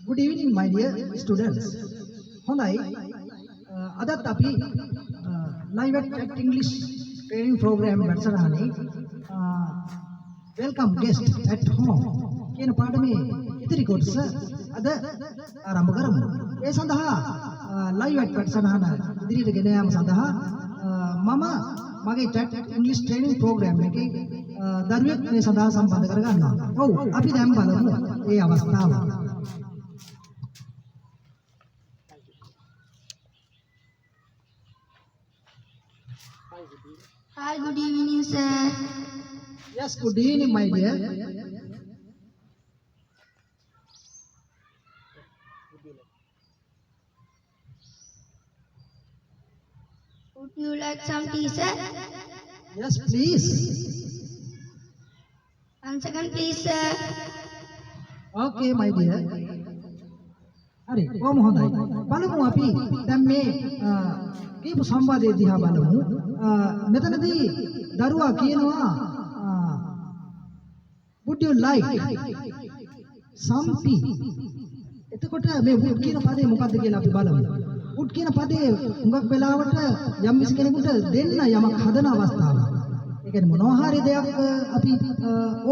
Good evening, my dear students. හොඳයි. අදත් අපි live at English training program වැඩසටහනේ welcome guest at home කියන පාඩමේ ඉදිරි කොටස අද ආරම්භ කරමු. ඒ සඳහා live at වැඩසටහන ඉදිරියට ගෙන යාම සඳහා මම මගේ chat English training program එකේ දරුවෙක් මේ සඳහා සම්බන්ධ කරගන්නවා. ඔව් අපි දැන් බලමු මේ අවස්ථාව. Hi, good evening, sir. Yes, good evening, my dear. Would you like some tea, sir? Yes, please. 1 second, please, sir. Okay, my dear. හරි කොහොම හොඳයි බලමු අපි දැන් මේ කීප සම්වාදයේ දිහා බලමු මෙතනදී දරුවා කියනවා would you like some tea එතකොට මේ would කියන පදේ මොකක්ද කියලා අපි බලමු would කියන පදේ හුඟක් වෙලාවට යම් කිසි කෙනෙකුට දෙන්න යමක් හදන අවස්ථාවක් ඒ කියන්නේ මොනවා හරි දෙයක් අපි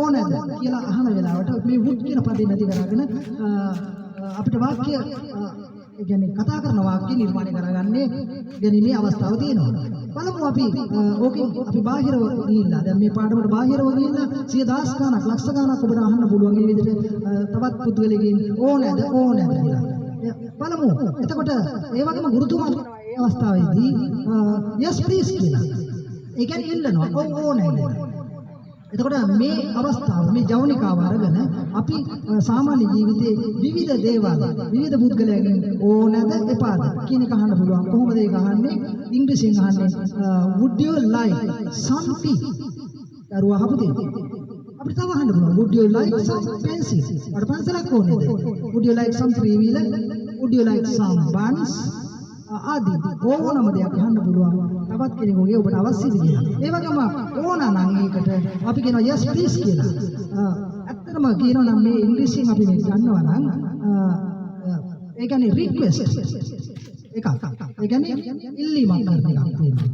ඕනද කියලා අහන වෙලාවට මේ would කියන පදේ නැති කරගෙන අපිට වාක්‍ය ඒ කියන්නේ කතා කරන වාක්‍ය නිර්මාණය කරගන්නේ ගැනීමේ අවස්ථාව තියෙනවා. බලමු අපි ඕකේ අපි බාහිරව ගිහිල්ලා දැන් මේ පාඩමට බාහිරව ගිහිල්ලා 100,000 ගණක් ලක්ෂ ගණක් ඔබට අහන්න පුළුවන් මේ විදිහට තවත් පුද්ගලයෙක්ගෙන් ඕනෑද කියලා. බලමු. එතකොට ඒ වගේම ගුරුතුමා මේ අවස්ථාවේදී yes please කියලා. ඒ කියන්නේ ඉල්ලනවා. ඔව් ඕනෑද. එතකොට මේ අවස්ථාව මේ ජවනිකාව අරගෙන අපි සාමාන්‍ය ජීවිතයේ විවිධ දේවල් විවිධ පුද්ගලයන්ගෙන් ඕනද එපාද කියන එක අහන්න පුළුවන්. කොහොමද ඒක අහන්නේ? ඉංග්‍රීසියෙන් අහන්නේ would you like some tea? දරුවා අහපු දේ. අපිට තව අහන්න පුළුවන් would you like some pencil? ඔයාලට පන්සලක් ඕනේද? would you like some three wheeler? would you like some buns? ආදී ඕනම දෙයක් අහන්න පුළුවන්. තවත් කෙනෙකුගේ ඔබට අවශ්‍යද කියලා. ඒ වගේම ඕන නම් ඒකට අපි කියනවා yes please කියලා. ඇත්තටම කියනවා නම් මේ ඉංග්‍රීසියෙන් අපි මේක ගන්නවා නම් ඒ කියන්නේ request එකක්. ඒ කියන්නේ ඉල්ලීමක් කරන එකක් තියෙනවා.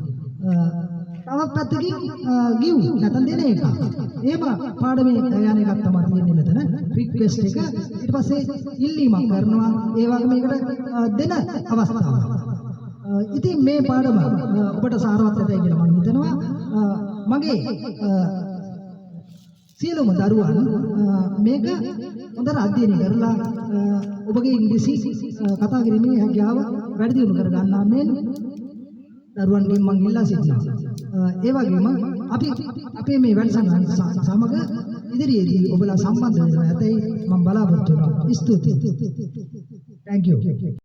තවත් පැත්තකින් give නැත්නම් දෙන එක. එහෙම පාඩමේ යන එකක් තමයි තියෙන්නේ මෙතන. request එක ඊට පස්සේ ඉල්ලීමක් කරනවා. ඒ වගේම මේකට දෙන අවස්ථාවක්. ඉතින් මේ පාඩම ඔබට සාරවත් වෙයි කියලා මම හිතනවා. මගේ සියලුම දරුවන් මේක හොඳට අධ්‍යයනය කරලා ඔබගේ ඉංග්‍රීසි කතා කිරීමේ හැකියාව වැඩි දියුණු කර ගන්නා මෙන් දරුවන්ගෙන් මම ඉල්ලා සිටිනවා. ඒ වගේම අපි අපේ මේ වැඩසටහන සමග ඉදිරියේදී ඔබලා සම්බන්ධ වෙනවා ඇතැයි මම බලාපොරොත්තු වෙනවා. ස්තුතියි. Thank you.